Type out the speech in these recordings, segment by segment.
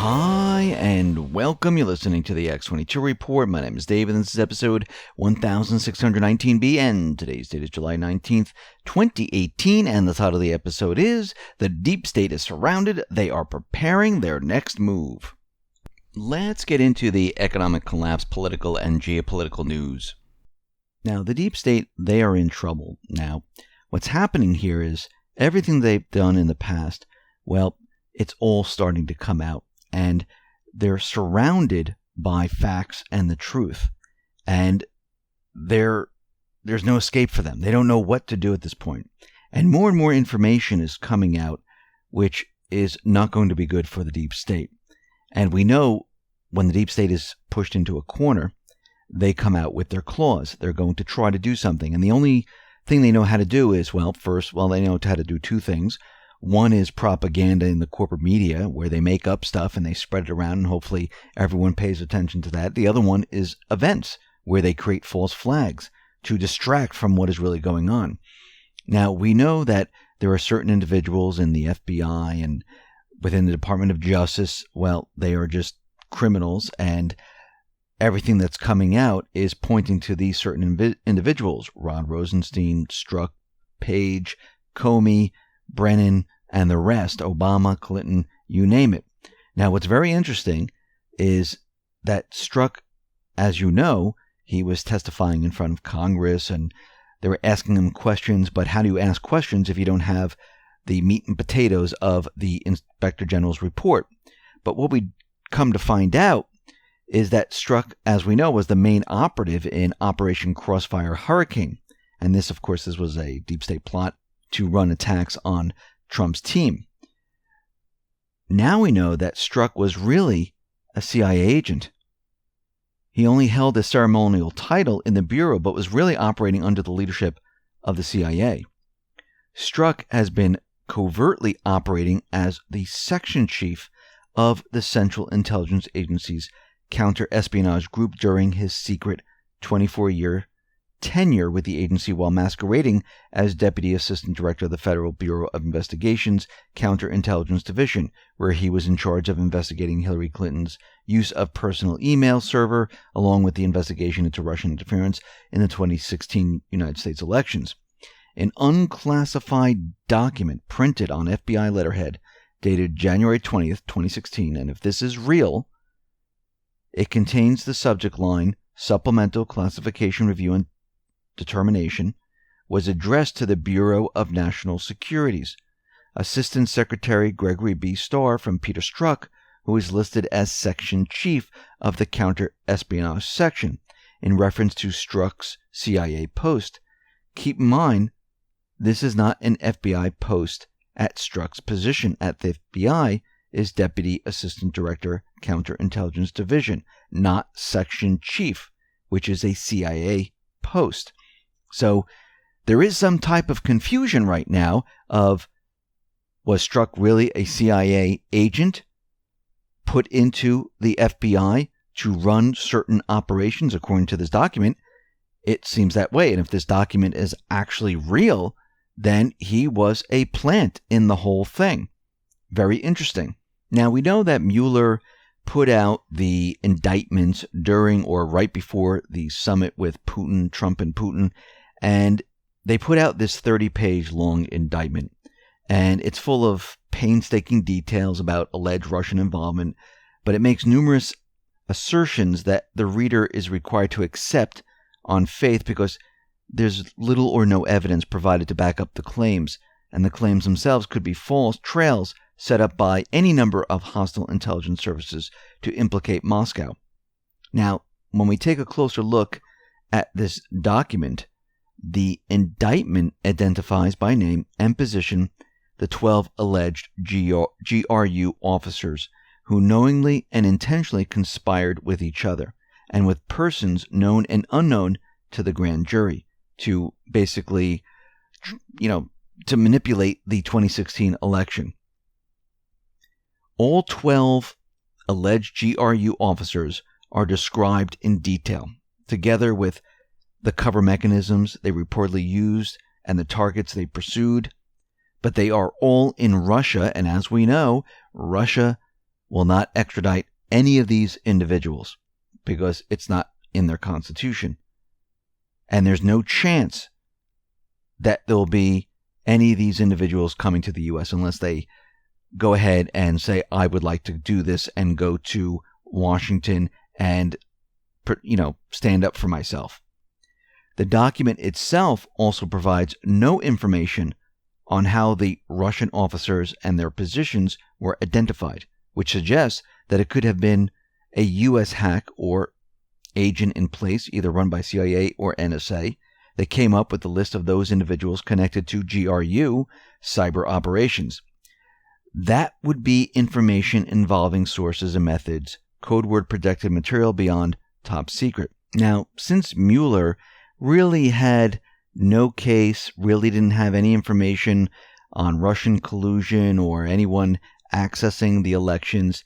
Hi, and welcome. You're listening to the X22 Report. My name is Dave, and this is episode 1619B, and today's date is July 19th, 2018, and the title of the episode is The Deep State is Surrounded. They are preparing their next move. Let's get into the economic collapse, political, and geopolitical news. Now, the Deep State, they are in trouble. Now, what's happening here is everything they've done in the past, well, it's all starting to come out. And they're surrounded by facts and the truth. And there's no escape for them. They don't know what to do at this point. And more information is coming out, which is not going to be good for the deep state. And we know when the deep state is pushed into a corner, they come out with their claws. They're going to try to do something. And the only thing they know how to do is, they know how to do two things. One is propaganda in the corporate media, where they make up stuff and they spread it around, and hopefully everyone pays attention to that. The other one is events, where they create false flags to distract from what is really going on. Now, we know that there are certain individuals in the FBI and within the Department of Justice, well, they are just criminals, and everything that's coming out is pointing to these certain individuals: Rod Rosenstein, Strzok, Page, Comey, Brennan, and the rest, Obama, Clinton, you name it. Now, what's very interesting is that Strzok, as you know, he was testifying in front of Congress, and they were asking him questions, but how do you ask questions if you don't have the meat and potatoes of the Inspector General's report? But what we come to find out is that Strzok, as we know, was the main operative in Operation Crossfire Hurricane. And this, of course, was a deep state plot to run attacks on Trump's team. Now we know that Strzok was really a CIA agent. He only held a ceremonial title in the Bureau, but was really operating under the leadership of the CIA. Strzok has been covertly operating as the section chief of the Central Intelligence Agency's counter-espionage group during his secret 24-year tenure with the agency, while masquerading as Deputy Assistant Director of the Federal Bureau of Investigation's Counterintelligence Division, where he was in charge of investigating Hillary Clinton's use of personal email server, along with the investigation into Russian interference in the 2016 United States elections. An unclassified document printed on FBI letterhead dated January 20th, 2016, and if this is real, it contains the subject line, Supplemental Classification Review and Determination, was addressed to the Bureau of National Security's Assistant Secretary Gregory B. Starr from Peter Strzok, who is listed as Section Chief of the Counter-Espionage Section, in reference to Strzok's CIA post. Keep in mind, this is not an FBI post at Strzok's position at the FBI is Deputy Assistant Director, Counterintelligence Division, not Section Chief, which is a CIA post. So there is some type of confusion right now of, was Strzok really a CIA agent put into the FBI to run certain operations according to this document? It seems that way. And if this document is actually real, then he was a plant in the whole thing. Very interesting. Now, we know that Mueller put out the indictments during or right before the summit with Trump and Putin, and they put out this 30-page long indictment, and it's full of painstaking details about alleged Russian involvement, but it makes numerous assertions that the reader is required to accept on faith because there's little or no evidence provided to back up the claims, and the claims themselves could be false trails set up by any number of hostile intelligence services to implicate Moscow. Now, when we take a closer look at this document, the indictment identifies by name and position the 12 alleged GRU officers who knowingly and intentionally conspired with each other and with persons known and unknown to the grand jury to basically, to manipulate the 2016 election. All 12 alleged GRU officers are described in detail, together with the cover mechanisms they reportedly used and the targets they pursued. But they are all in Russia, and as we know, Russia will not extradite any of these individuals because it's not in their constitution. And there's no chance that there'll be any of these individuals coming to the U.S. unless they go ahead and say, I would like to do this and go to Washington and, stand up for myself. The document itself also provides no information on how the Russian officers and their positions were identified, which suggests that it could have been a U.S. hack or agent in place, either run by CIA or NSA, that came up with the list of those individuals connected to GRU cyber operations. That would be information involving sources and methods, code word protected material beyond top secret. Now, since Mueller really had no case, really didn't have any information on Russian collusion or anyone accessing the elections,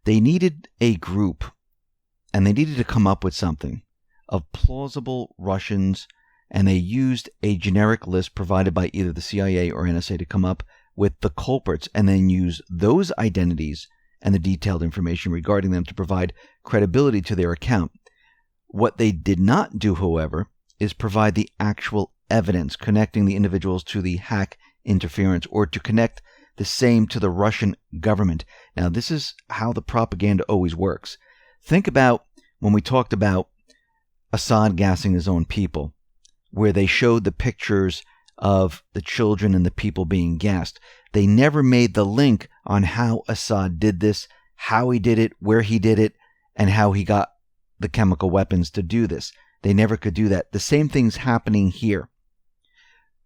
they needed a group, and they needed to come up with something of plausible Russians, and they used a generic list provided by either the CIA or NSA to come up with the culprits, and then use those identities and the detailed information regarding them to provide credibility to their account. What they did not do, however, is provide the actual evidence connecting the individuals to the hack interference or to connect the same to the Russian government. Now, this is how the propaganda always works. Think about when we talked about Assad gassing his own people, where they showed the pictures of the children and the people being gassed. They never made the link on how Assad did this, how he did it, where he did it, and how he got the chemical weapons to do this. They never could do that. The same thing's happening here.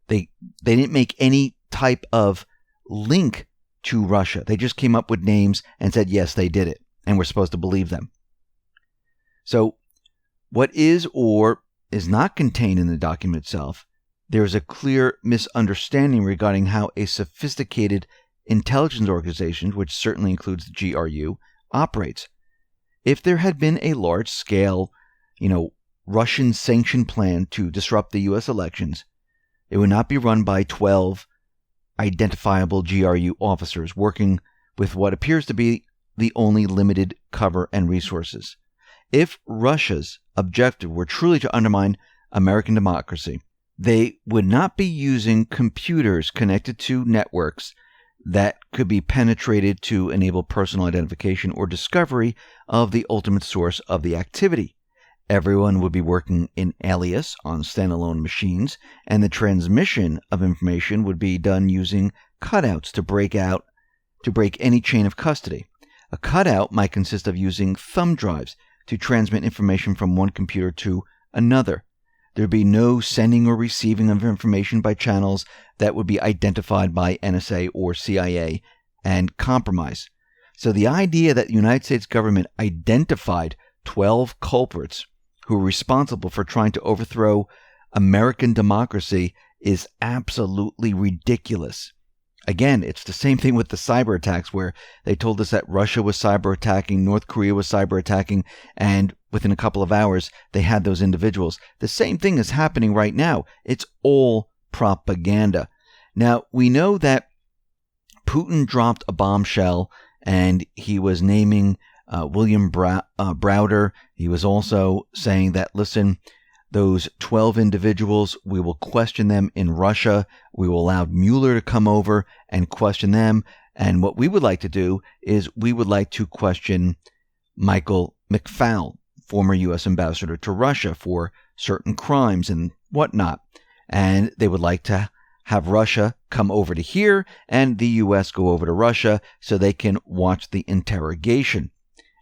They didn't make any type of link to Russia. They just came up with names and said, yes, they did it, and we're supposed to believe them. So what is or is not contained in the document itself, there is a clear misunderstanding regarding how a sophisticated intelligence organization, which certainly includes the GRU, operates. If there had been a large-scale, Russian sanctioned plan to disrupt the U.S. elections, it would not be run by 12 identifiable GRU officers working with what appears to be the only limited cover and resources. If Russia's objective were truly to undermine American democracy, they would not be using computers connected to networks that could be penetrated to enable personal identification or discovery of the ultimate source of the activity. Everyone would be working in alias on standalone machines, and the transmission of information would be done using cutouts to break any chain of custody. A cutout might consist of using thumb drives to transmit information from one computer to another. There would be no sending or receiving of information by channels that would be identified by NSA or CIA and compromise. So the idea that the United States government identified 12 culprits who were responsible for trying to overthrow American democracy is absolutely ridiculous. Again, it's the same thing with the cyber attacks where they told us that Russia was cyber attacking, North Korea was cyber attacking, and within a couple of hours, they had those individuals. The same thing is happening right now. It's all propaganda. Now, we know that Putin dropped a bombshell, and he was naming William Browder. He was also saying that, listen, those 12 individuals, we will question them in Russia. We will allow Mueller to come over and question them. And what we would like to do is we would like to question Michael McFaul, former U.S. ambassador to Russia, for certain crimes and whatnot. And they would like to have Russia come over to here and the U.S. go over to Russia so they can watch the interrogation.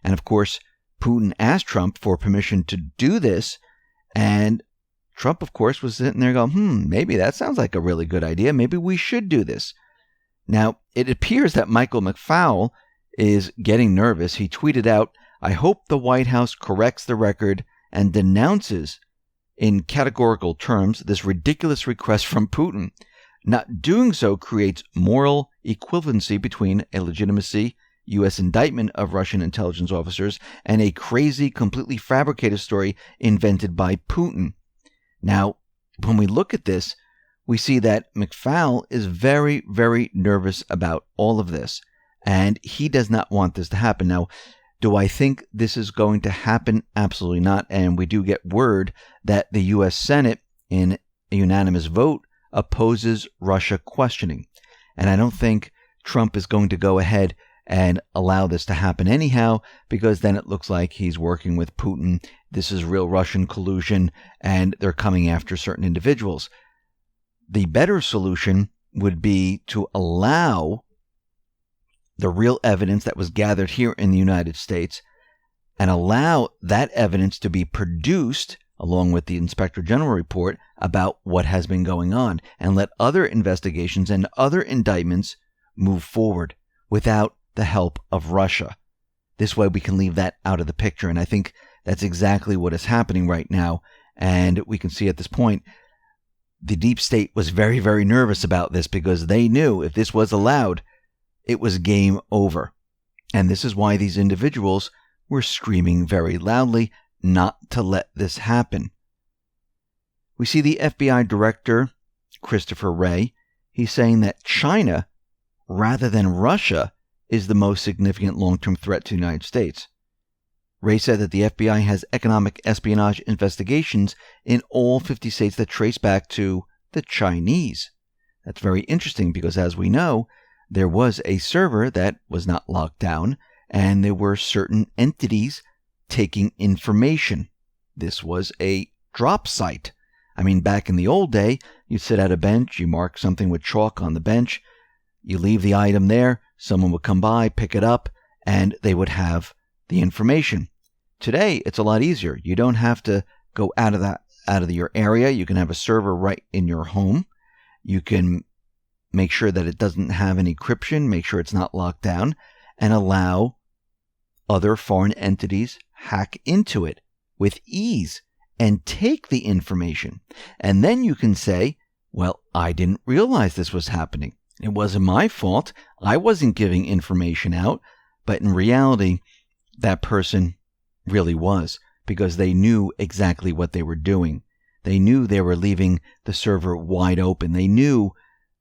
And of course, Putin asked Trump for permission to do this. And Trump, of course, was sitting there going, maybe that sounds like a really good idea. Maybe we should do this. Now, it appears that Michael McFaul is getting nervous. He tweeted out, "I hope the White House corrects the record and denounces in categorical terms this ridiculous request from Putin. Not doing so creates moral equivalency between a legitimacy U.S. indictment of Russian intelligence officers and a crazy, completely fabricated story invented by Putin." Now, when we look at this, we see that McFaul is very, very nervous about all of this. And he does not want this to happen. Now, do I think this is going to happen? Absolutely not. And we do get word that the U.S. Senate, in a unanimous vote, opposes Russia questioning. And I don't think Trump is going to go ahead and allow this to happen anyhow, because then it looks like he's working with Putin. This is real Russian collusion, and they're coming after certain individuals. The better solution would be to allow the real evidence that was gathered here in the United States and allow that evidence to be produced along with the Inspector General report about what has been going on, and let other investigations and other indictments move forward without the help of Russia. This way we can leave that out of the picture, and I think that's exactly what is happening right now. And we can see at this point, the deep state was very, very nervous about this, because they knew if this was allowed, it was game over. And this is why these individuals were screaming very loudly not to let this happen. We see the FBI director, Christopher Wray. He's saying that China, rather than Russia, is the most significant long-term threat to the United States. Wray said that the FBI has economic espionage investigations in all 50 states that trace back to the Chinese. That's very interesting, because as we know, there was a server that was not locked down, and there were certain entities taking information. This was a drop site. I mean, back in the old day, you'd sit at a bench, you mark something with chalk on the bench, you leave the item there, someone would come by, pick it up, and they would have the information. Today, it's a lot easier. You don't have to go out of your area. You can have a server right in your home. You can make sure that it doesn't have any encryption, make sure it's not locked down, and allow other foreign entities hack into it with ease and take the information. And then you can say, well, I didn't realize this was happening. It wasn't my fault. I wasn't giving information out. But in reality, that person really was, because they knew exactly what they were doing. They knew they were leaving the server wide open. They knew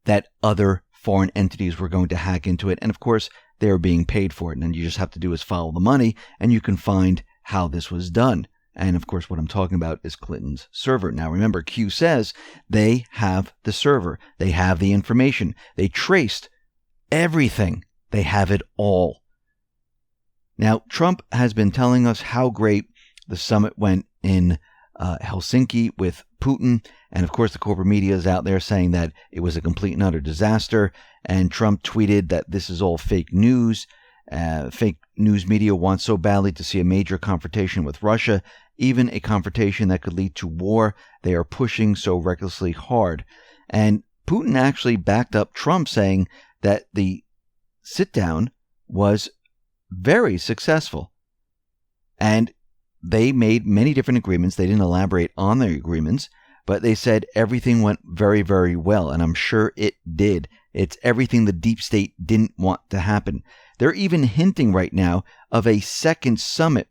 that other foreign entities were going to hack into it. And of course, they were being paid for it. And you just have to do is follow the money, and you can find how this was done. And of course, what I'm talking about is Clinton's server. Now, remember, Q says they have the server. They have the information. They traced everything. They have it all. Now, Trump has been telling us how great the summit went in Helsinki with Putin. And of course, the corporate media is out there saying that it was a complete and utter disaster. And Trump tweeted that this is all fake news. Fake news media wants so badly to see a major confrontation with Russia, even a confrontation that could lead to war. They are pushing so recklessly hard. And Putin actually backed up Trump, saying that the sit-down was very successful. And they made many different agreements. They didn't elaborate on their agreements, but they said everything went very, very well. And I'm sure it did. It's everything the deep state didn't want to happen. They're even hinting right now of a second summit,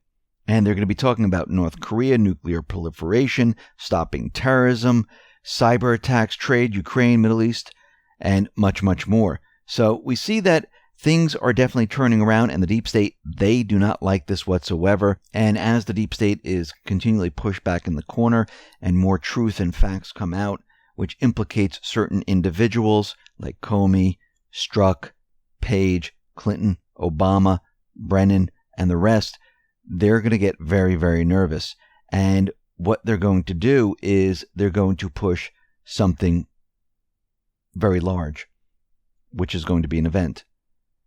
and they're going to be talking about North Korea, nuclear proliferation, stopping terrorism, cyber attacks, trade, Ukraine, Middle East, and much, much more. So we see that things are definitely turning around, and the deep state, they do not like this whatsoever. And as the deep state is continually pushed back in the corner and more truth and facts come out, which implicates certain individuals like Comey, Strzok, Page, Clinton, Obama, Brennan, and the rest, they're going to get very, very nervous. And what they're going to do is they're going to push something very large, which is going to be an event.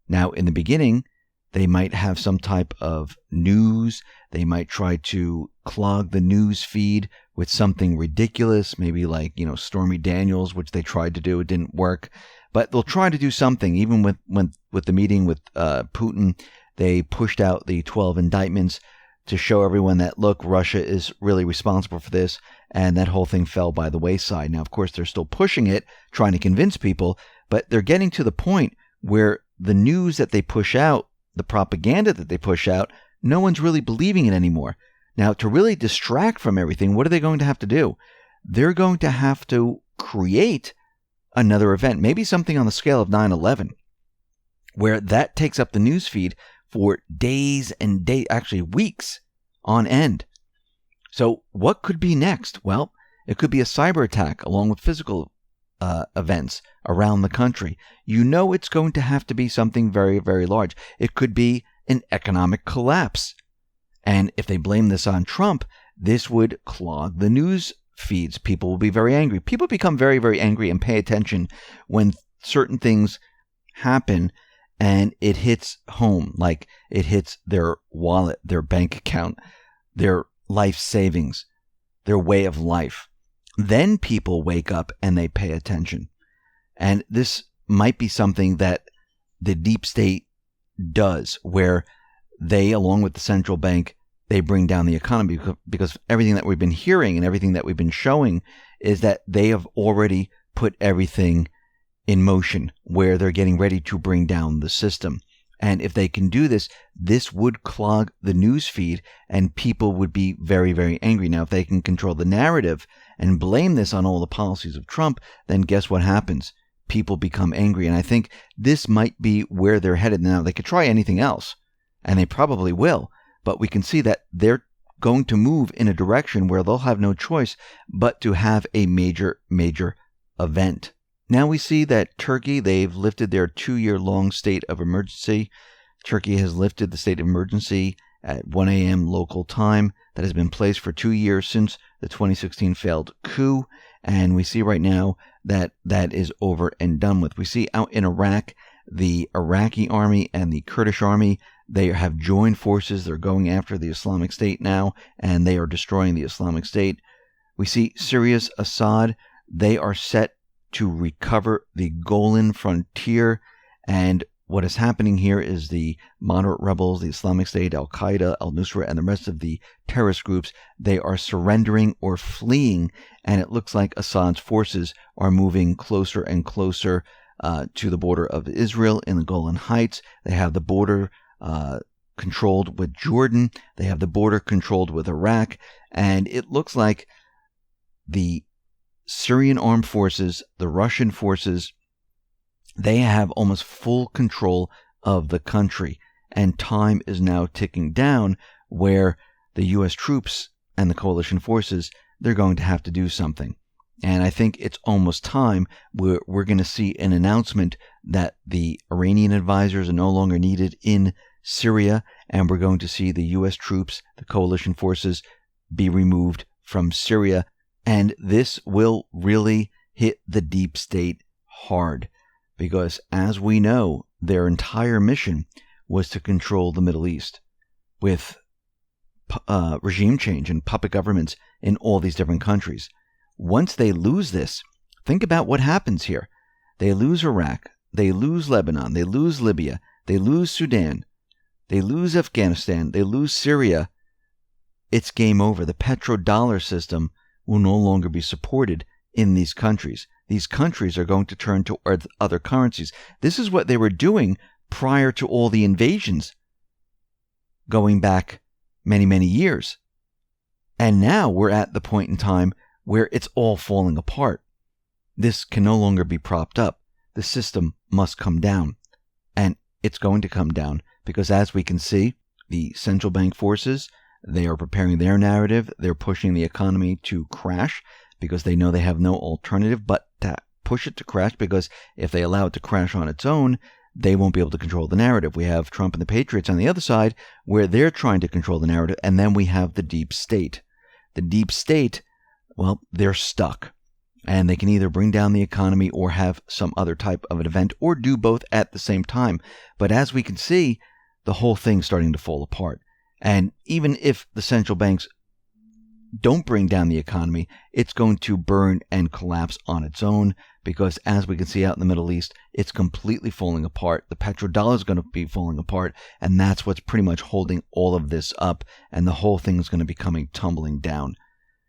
Now, in the beginning, they might have some type of news. They might try to clog the news feed with something ridiculous, maybe like, Stormy Daniels, which they tried to do. It didn't work. But they'll try to do something. Even with the meeting with Putin, they pushed out the 12 indictments to show everyone that, look, Russia is really responsible for this, and that whole thing fell by the wayside. Now, of course, they're still pushing it, trying to convince people, but they're getting to the point where the news that they push out, the propaganda that they push out, no one's really believing it anymore. Now, to really distract from everything, what are they going to have to do? They're going to have to create another event, maybe something on the scale of 9/11. where that takes up the news feed for days and days, actually weeks on end. So what could be next? Well, it could be a cyber attack along with physical events around the country. You know it's going to have to be something very, very large. It could be an economic collapse. And if they blame this on Trump, this would clog the news feeds. People will be very angry. People become very, very angry and pay attention when certain things happen and it hits home, like it hits their wallet, their bank account, their life savings, their way of life. Then people wake up and they pay attention. And this might be something that the deep state does, where they, along with the central bank, they bring down the economy, because everything that we've been hearing and everything that we've been showing is that they have already put everything in motion, where they're getting ready to bring down the system. And if they can do this, this would clog the news feed and people would be very, very angry. Now, if they can control the narrative and blame this on all the policies of Trump, then guess what happens? People become angry. And I think this might be where they're headed. Now, they could try anything else, and they probably will, but we can see that they're going to move in a direction where they'll have no choice but to have a major, major event. Now we see that Turkey, they've lifted their 2-year-long state of emergency. Turkey has lifted the state of emergency at 1 a.m. local time that has been placed for 2 years since the 2016 failed coup. And we see right now that that is over and done with. We see out in Iraq, the Iraqi army and the Kurdish army, they have joined forces. They're going after the Islamic State now, and they are destroying the Islamic State. We see Syria's Assad, they are set to recover the Golan frontier. And what is happening here is the moderate rebels, the Islamic State, Al-Qaeda, Al-Nusra, and the rest of the terrorist groups, they are surrendering or fleeing. And it looks like Assad's forces are moving closer and closer to the border of Israel in the Golan Heights. They have the border controlled with Jordan. They have the border controlled with Iraq. And it looks like the Syrian armed forces, the Russian forces, they have almost full control of the country. And time is now ticking down where the U.S. troops and the coalition forces, they're going to have to do something. And I think it's almost time where we're going to see an announcement that the Iranian advisors are no longer needed in Syria, and we're going to see the U.S. troops, the coalition forces, be removed from Syria. And this will really hit the deep state hard, because as we know, their entire mission was to control the Middle East with regime change and puppet governments in all these different countries. Once they lose this, think about what happens here. They lose Iraq, they lose Lebanon, they lose Libya, they lose Sudan, they lose Afghanistan, they lose Syria. It's game over. The petrodollar system will no longer be supported in these countries. These countries are going to turn to other currencies. This is what they were doing prior to all the invasions going back many, many years. And now we're at the point in time where it's all falling apart. This can no longer be propped up. The system must come down. And it's going to come down because, as we can see, the central bank forces, they are preparing their narrative. They're pushing the economy to crash because they know they have no alternative but to push it to crash, because if they allow it to crash on its own, they won't be able to control the narrative. We have Trump and the Patriots on the other side where they're trying to control the narrative. And then we have the deep state. The deep state, well, they're stuck. And they can either bring down the economy or have some other type of an event or do both at the same time. But as we can see, the whole thing's starting to fall apart. And even if the central banks don't bring down the economy, it's going to burn and collapse on its own, because as we can see out in the Middle East, it's completely falling apart. The petrodollar is going to be falling apart, and that's what's pretty much holding all of this up, and the whole thing is going to be coming tumbling down.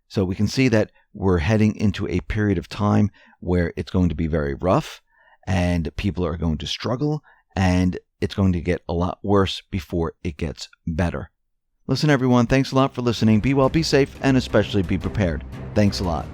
So we can see that we're heading into a period of time where it's going to be very rough, and people are going to struggle, and it's going to get a lot worse before it gets better. Listen, everyone, thanks a lot for listening. Be well, be safe, and especially be prepared. Thanks a lot.